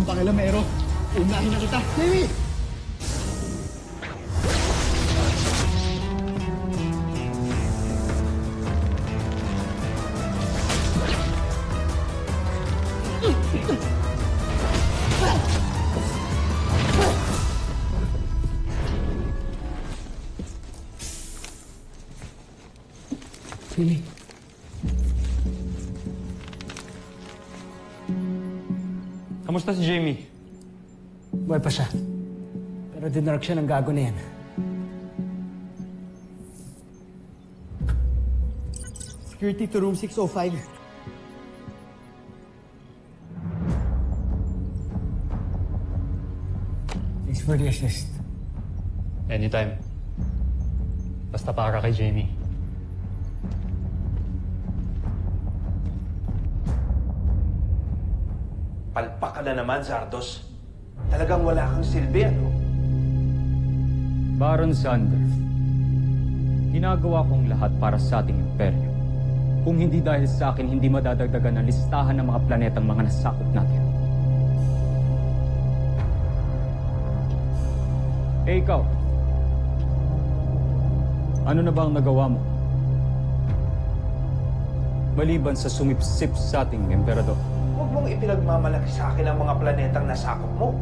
kang pakilamero. Unahin na kita. Jamie! Jamie. Kamusta si Jamie? Buhay pa siya. Pero dinarag siya ng gago na yan. Security to room 605. Thanks for the assist. Anytime. Basta para kay Jamie. Palpak ka na naman, Zardos. Talagang wala kang silbi, ano? Baron Sander, ginagawa kong lahat para sa ating imperyo. Kung hindi dahil sa akin, hindi madadagdagan ang listahan ng mga planetang mga nasakop natin. Eh ikaw, ano na ba ang nagawa mo? Maliban sa sumipsip sa ating emperador. Huwag mong ipinagmamalaki sa akin ang mga planetang nasakop mo.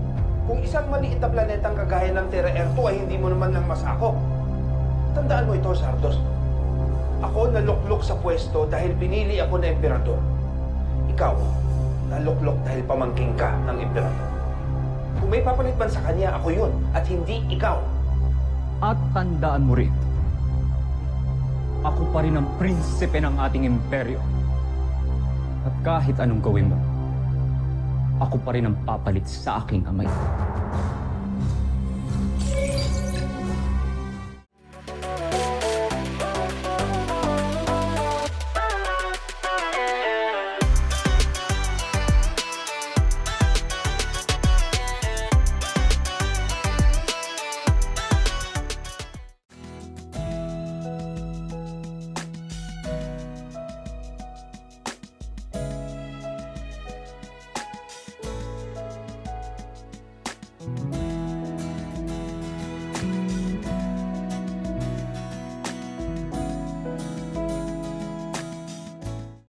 Kung isang maliit na planetang kagaya ng Terra Air 2 ay hindi mo naman lang masakop. Tandaan mo ito, Zardos. Ako naluklok sa pwesto dahil pinili ako na emperador. Ikaw, naluklok dahil pamangking ka ng emperador. Kung may papalit man sa kanya, ako yun at hindi ikaw. At tandaan mo rin, ako pa rin ang prinsipe ng ating imperyo. At kahit anong gawin mo, ako pa rin ang papalit sa aking amay.